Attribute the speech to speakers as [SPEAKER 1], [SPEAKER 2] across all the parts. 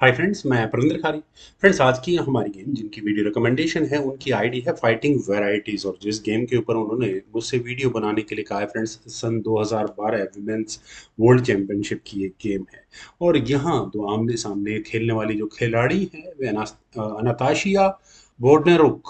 [SPEAKER 1] Hi friends, मैं परिंदर खारी। Friends, आज की हमारी गेम जिनकी वीडियो रिकमेंडेशन है उनकी आईडी है फाइटिंग वैरायटीज, और जिस गेम के ऊपर उन्होंने मुझसे वीडियो बनाने के लिए कहा है फ्रेंड्स, सन 2012 विमेंस वर्ल्ड चैंपियनशिप की एक गेम है। और यहाँ दो आमने सामने खेलने वाली जो खिलाड़ी है वे अनाताशिया बोर्डनेरुक।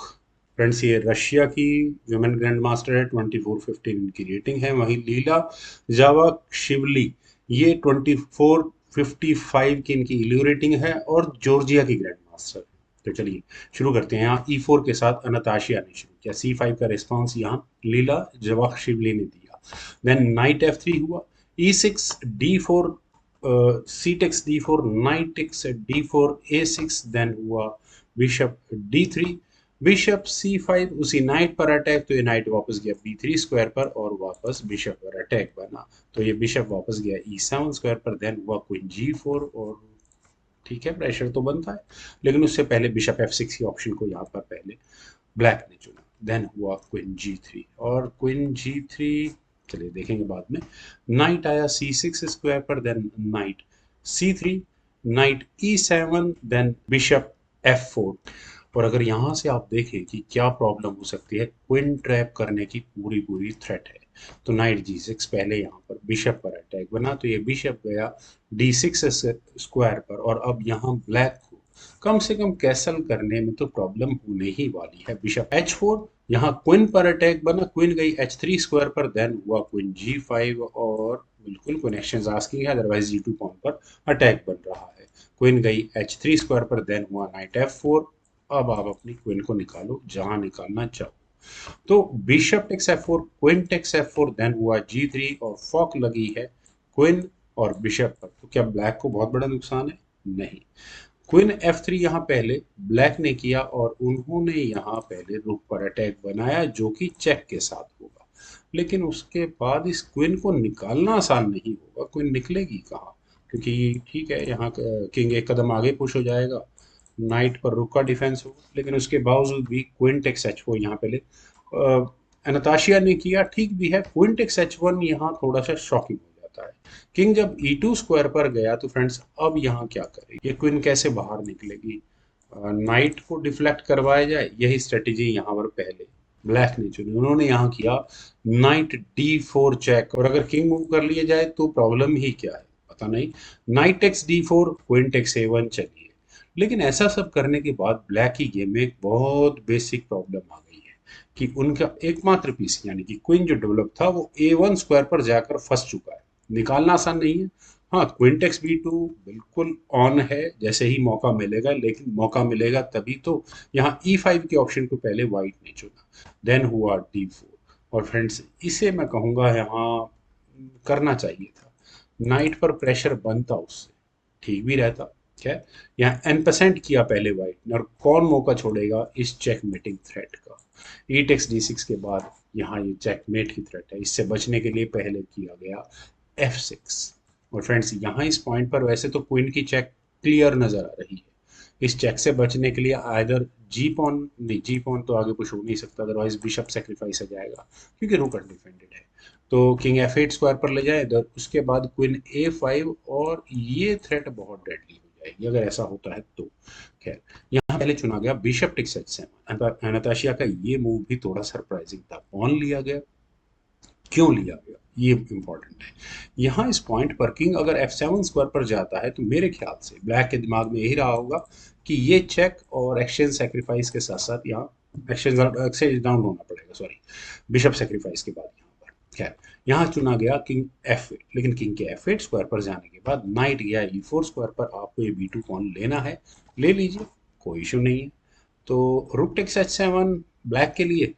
[SPEAKER 1] फ्रेंड्स, ये रशिया की विमेन ग्रैंड मास्टर है। 24-15 इनकी रेटिंग है। वहीं लीला जावा शिवली, ये 24-55 की इनकी इल्यू रेटिंग है और जॉर्जिया की ग्रैंड मास्टर है। तो चलिए शुरू करते हैं। यहाँ E4 के साथ अनाताशिया ने शुरू किया। C5 का रिस्पॉन्स यहाँ लीला जवाखशिवली ने दिया। देन नाइट F3 हुआ। E6 D4, C takes D4, knight takes D4, A6, then हुआ बिशप D3, बिशप C5, उसी नाइट पर अटैक, तो ये नाइट वापस गया B3 स्क्वायर पर और वापस बिशप पर अटैक बना। तो ये बिशप वापस गया E7 स्क्वायर पर। देन हुआ क्वीन G4, और ठीक है, प्रेशर तो बनता है, लेकिन उससे पहले बिशप F6 की ऑप्शन को यहाँ पर पहले ब्लैक ने चुना। देन हुआ क्वीन G3, और क्वीन G3 चलिए देखेंगे बाद में। नाइट आया C6 स्क्वायर पर, then knight C3, knight E7, then bishop F4। और अगर यहाँ से आप देखें कि क्या प्रॉब्लम हो सकती है, क्विन ट्रैप करने की पूरी पूरी थ्रेट है। तो नाइट G6, पहले यहाँ पर बिशप पर अटैक बना, तो ये बिशप गया D6 स्क्वायर पर, और अब यहाँ ब्लैक को कम से कम कैसल करने में तो प्रॉब्लम होने ही वाली है। बिशप H4, यहाँ क्वीन पर अटैक बना, क्वीन गई H3 स्क्वायर पर, देन हुआ क्वीन G5, और बिल्कुल कनेक्शन आस्किंग है, अदरवाइज G2 पॉइंट पर अटैक बन रहा है। क्वीन गई H3 स्क्वायर पर, देन हुआ नाइट F4। अब आप अपनी क्वीन को निकालो जहां निकालना चाहो। तो bishop takes F4, queen takes F4, then हुआ G3, और फॉक लगी है क्वीन और बिशप पर। तो क्या ब्लैक को बहुत बड़ा नुकसान है? नहीं। क्वीन F3 यहाँ पहले ब्लैक ने किया, और उन्होंने यहाँ पहले रुक पर अटैक बनाया जो कि चेक के साथ होगा। लेकिन उसके बाद इस क्वीन को निकालना आसान नहीं होगा। क्वीन निकलेगी कहाँ? क्योंकि ठीक है, यहाँ किंग एक कदम आगे पुश हो जाएगा, नाइट पर रुक का डिफेंस होगा, लेकिन उसके बावजूद भी क्वीन टेक्स H4 यहाँ पहले एनाताशिया ने किया। ठीक भी है, क्वीन टेक्स H1 यहाँ थोड़ा सा शॉकिंग हो जाता है। किंग जब E2 स्क्वायर पर गया, तो फ्रेंड्स अब यहाँ क्या करें, ये क्वीन कैसे बाहर निकलेगी? नाइट को डिफ्लेक्ट करवाया जाए, यही स्ट्रेटेजी यहाँ पर पहले ब्लैक ने चुनी। उन्होंने यहाँ किया नाइट D4 चेक, और अगर किंग मूव कर लिया जाए तो प्रॉब्लम ही क्या है पता नहीं। Night takes D4, queen takes A1 चलिए। लेकिन ऐसा सब करने के बाद ब्लैक की गेम में एक बहुत बेसिक प्रॉब्लम आ गई है कि उनका एकमात्र पीस यानी कि क्वीन जो डेवलप था वो A1 स्क्वायर पर जाकर फंस चुका है। निकालना आसान नहीं है। हाँ, क्वीन टेक्स B2 बिल्कुल ऑन है, जैसे ही मौका मिलेगा, लेकिन मौका मिलेगा तभी तो। यहाँ E5 के ऑप्शन को पहले वाइट ने चुना, देन हुआ D4। और फ्रेंड्स, इसे मैं कहूँगा यहाँ करना चाहिए था। नाइट पर प्रेशर बनता उससे, ठीक भी रहता। खैर, यहाँ N% किया पहले वाइट ने, और कौन मौका छोड़ेगा इस चेकमेटिंग थ्रेट का? ई टेक्स D6 के बाद यहाँ ये चेकमेट की थ्रेट है, इससे बचने के लिए पहले किया गया F6। और फ्रेंड्स, यहाँ इस पॉइंट पर वैसे तो क्वीन की चेक क्लियर नजर आ रही है। इस चेक से बचने के लिए आइदर जी पॉन, नहीं जी पॉन तो आगे कुछ हो नहीं सकता, अदरवाइज बिशप सेक्रीफाइस हो जाएगा क्योंकि रूक अनडिफेंडेड है। तो किंग F8 स्क्वायर पर ले जाए इधर, उसके बाद क्वीन A5, और ये थ्रेट बहुत डेडली हो जाएगी अगर ऐसा होता है तो। खैर, यहाँ पहले चुना गया बिशप टेक्स H7। एनाताशिया का ये मूव भी थोड़ा सरप्राइजिंग था। पॉन लिया गया, क्यों लिया गया ये इंपॉर्टेंट है। यहाँ इस पॉइंट पर किंग अगर F7 स्क्वायर पर जाता है, तो मेरे ख्याल से ब्लैक के दिमाग में यही रहा होगा कि ये चेक और एक्सचेंज सेक्रीफाइस के साथ साथ यहाँ एक्सचेंज डाउन होना पड़ेगा, सॉरी, बिशप सेक्रीफाइस के बाद यहाँ पर। खैर, यहाँ चुना गया किंग F8, लेकिन किंग के F8 स्क्वायर पर जाने के बाद नाइट गया E4 स्क्वायर पर। आपको ये B2 पॉन लेना है, ले लीजिए, कोई इशू नहीं है। तो रुक टेक्स H7 ब्लैक के लिए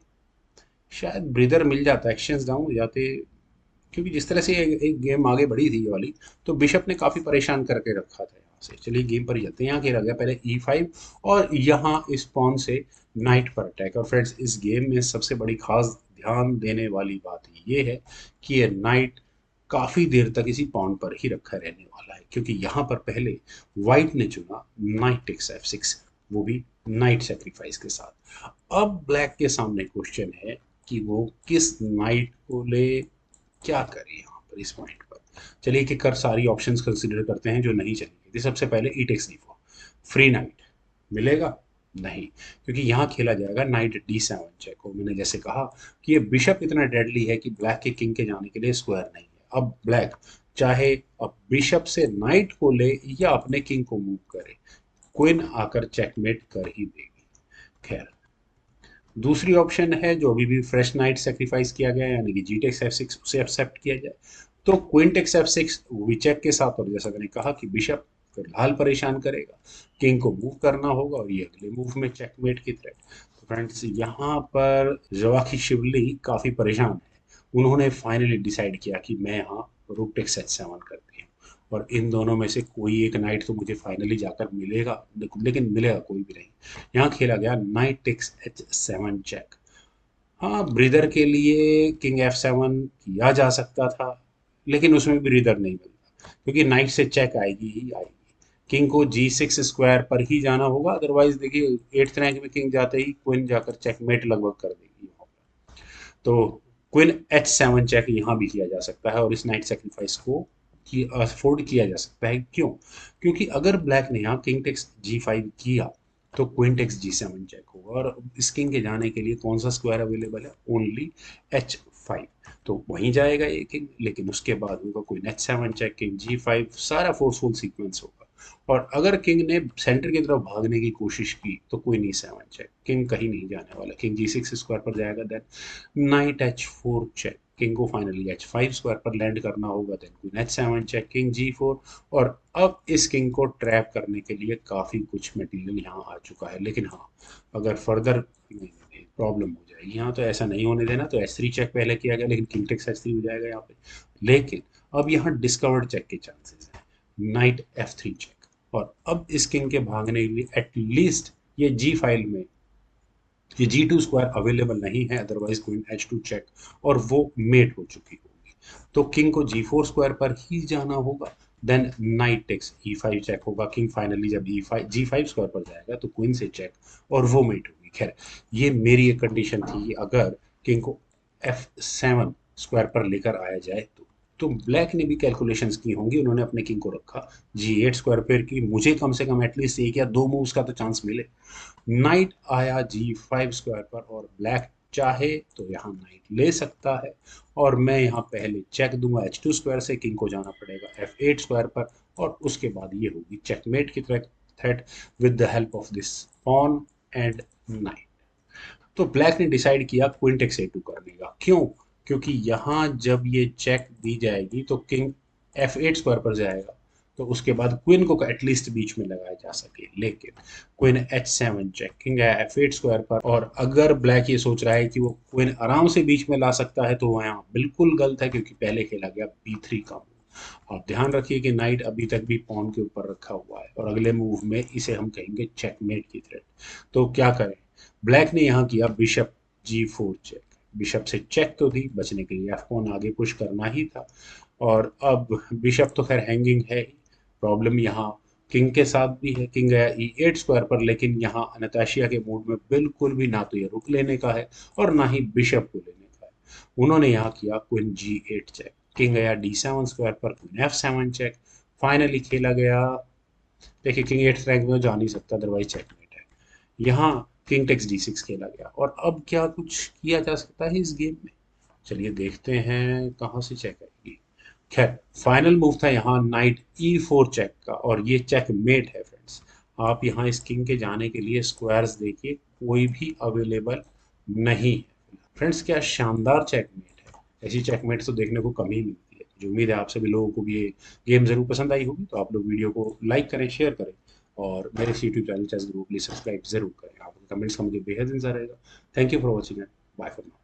[SPEAKER 1] शायद ब्रीदर मिल जाता, एक्सचेंज डाउन हो जाते, क्योंकि जिस तरह से एक गेम आगे बढ़ी थी ये वाली, तो बिशप ने काफी परेशान करके रखा था यहाँ से। चलिए गेम पर चलते हैं। यहाँ खेला गया पहले E5, और यहाँ इस पॉन से नाइट पर अटैक। और फ्रेंड्स, इस गेम में सबसे बड़ी खास ध्यान देने वाली बात ये है कि ये नाइट काफी देर तक इसी पॉन पर ही रखा रहने वाला है, क्योंकि यहाँ पर पहले व्हाइट ने चुना नाइट टेक्स F6, वो भी नाइट सेक्रीफाइस के साथ। अब ब्लैक के सामने क्वेश्चन है कि वो किस नाइट को ले, क्या करें यहाँ पर इस पॉइंट पर। चलिए कि कर सारी ऑप्शंस कंसीडर करते हैं जो नहीं चलेंगे। सबसे पहले ई टेक्स D4। फ्री नाइट मिलेगा नहीं, क्योंकि यहाँ खेला जाएगा नाइट D7 चेक। और मैंने जैसे कहा कि ये बिशप इतना डेडली है कि ब्लैक के किंग के जाने के लिए स्क्वायर नहीं है। अब ब्लैक चाहे अब बिशप से नाइट को ले या अपने किंग को मूव करे, क्वीन आकर चेकमेट कर ही देगी। खैर, दूसरी ऑप्शन है जो अभी भी फ्रेश नाइट सेक्रीफाइस किया गया है, यानी कि जी टेक्स F6 उसे एक्सेप्ट किया जाए। तो क्वीन टेक्स F6 चेक के साथ, और जैसा मैंने कहा कि बिशप फिलहाल परेशान करेगा, किंग को मूव करना होगा और ये अगले मूव में चेकमेट की थ्रेट। तो फ्रेंड्स, यहाँ पर जवाखी शिवली काफी परेशान है। उन्होंने फाइनली डिसाइड किया कि मैं यहाँ रूक टेक्स H7 करती हूँ, और इन दोनों में से कोई एक नाइट तो मुझे फाइनली जाकर मिलेगा, लेकिन मिलेगा कोई भी नहीं। यहाँ खेला गया नाइट टेक्स H7 चेक। हाँ, ब्रीदर के लिए किंग F7 किया जा सकता था, लेकिन उसमें भी ब्रीदर नहीं मिलता, क्योंकि नाइट से चेक आएगी ही आएगी। किंग को G6 स्क्वायर पर ही जाना होगा, अदरवाइज देखिए 8th रैंक में किंग जाते ही क्वीन जाकर चेकमेट लगभग कर देगी यहाँ पर। तो क्वीन H7 चेक यहाँ भी किया जा सकता है, और इस नाइट सेक्रीफाइस को अफोर्ड किया जा सकता है। क्यों? क्योंकि अगर ब्लैक ने यहाँ किंग टेक्स G5 किया तो क्वीन टेक्स G7 चेक होगा, और इस किंग के जाने के लिए कौन सा स्क्वायर अवेलेबल है? Only H5। तो वहीं जाएगा ये किंग, लेकिन उसके बाद होगा queen H7 check, king G5, सारा फोर्सफुल सीक्वेंस होगा। और अगर किंग ने सेंटर की तरफ भागने की कोशिश की तो क्वीन E7 चेक, किंग कहीं नहीं जाने वाला, किंग G6 स्क्वायर पर जाएगा, then knight H4 check, king को फाइनली H5 स्क्वायर पर लैंड करना होगा, then queen H7 check, king G4। और अब इस किंग को ट्रैप करने के लिए काफ़ी कुछ मटेरियल यहाँ आ चुका है, लेकिन हाँ, अगर फर्दर प्रॉब्लम हो जाएगी यहाँ, तो ऐसा नहीं होने देना। तो H3 चेक पहले किया गया, लेकिन किंग टेक्स H3 हो जाएगा यहाँ पे। लेकिन अब यहाँ डिस्कवर्ड चेक के चांसेस हैं, नाइट F3 चेक। और अब इस किंग के भागने के लिए एटलीस्ट ये जी फाइल में ये G2 स्क्वायर अवेलेबल नहीं है, अदरवाइज क्वीन H2 चेक, और वो मेट हो चुकी होगी। तो किंग को G4 स्क्वायर पर ही जाना होगा, then knight takes E5 check होगा, किंग फाइनली जब E5 G5 स्क्वायर पर जाएगा तो क्वीन से चेक, और वो मेट होगी। खैर, ये मेरी एक कंडीशन थी कि अगर किंग को F7 स्क्वायर पर लेकर आया जाए तो ब्लैक ने भी कैलकुलेशंस की होंगी, उन्होंने अपने किंग को रखा G8 स्क्वायर पर कि मुझे कम से कम एटलीस्ट एक या दो मूव्स का तो चांस मिले। नाइट आया G5 स्क्वायर पर, और ब्लैक चाहे तो यहाँ नाइट ले सकता है, और मैं यहाँ पहले चेक दूंगा H2 स्क्वायर से, किंग को जाना पड़ेगा F8 स्क्वायर पर, और उसके बाद ये होगी चेकमेट की threat with the help of this pawn and knight. तो ब्लैक ने डिसाइड किया क्वीन टेक्स A2 करने का। क्यों? क्योंकि यहाँ जब ये चेक दी जाएगी तो किंग F8 स्क्वायर पर जाएगा, तो उसके बाद क्वीन को एटलीस्ट बीच में लगाया जा सके। लेकिन क्वीन H7 चेक, किंग है F8 स्क्वायर पर, और अगर ब्लैक ये सोच रहा है कि वो क्वीन आराम से बीच में ला सकता है, तो वो यहाँ बिल्कुल गलत है, क्योंकि पहले खेला गया B3 का मूव। आप ध्यान रखिए कि नाइट अभी तक भी पॉन के ऊपर रखा हुआ है, और अगले मूव में इसे हम कहेंगे चेकमेट की थ्रेट। तो क्या करें? ब्लैक ने यहाँ किया बिशप G4 चेक। बिशप से चेक तो थी, बचने के लिए एफ पॉन आगे पुश करना ही था, और अब बिशप तो खैर हैंगिंग है ही। प्रॉब्लम यहाँ किंग के साथ भी है, किंग गया E8 स्क्वायर पर, लेकिन यहाँ अनताशिया के मूड में बिल्कुल भी ना तो ये रुक लेने का है और ना ही बिशप को लेने का है। उन्होंने यहाँ किया क्वीन G8 चेक, किंग गया D7 स्क्वायर पर, क्वीन F7 चेक। फाइनली खेला गया, देखिए किंग 8th रैंक में जा नहीं सकता, अदरवाइज चेकमेट है। यहाँ किंग टेक्स D6 खेला गया, और अब क्या कुछ किया जा सकता है इस गेम में? चलिए देखते हैं कहाँ से चेक आएगी। खैर, फाइनल मूव था यहाँ नाइट E4 चेक का, और ये चेक मेट है फ्रेंड्स। आप यहाँ इस किंग के जाने के लिए स्क्वायर्स देखिए, कोई भी अवेलेबल नहीं है। फ्रेंड्स, क्या शानदार चेकमेट है! ऐसी चेकमेट तो देखने को कम ही मिलती है। जो उम्मीद है आप सभी लोगों को भी ये गेम जरूर पसंद आई होगी, तो आप लोग वीडियो को लाइक करें, शेयर करें, और मेरे YouTube channel chess group please subscribe जरूर करें। आपके कमेंट्स का मुझे बेहद इंतजार रहेगा। Thank you for watching and bye for now.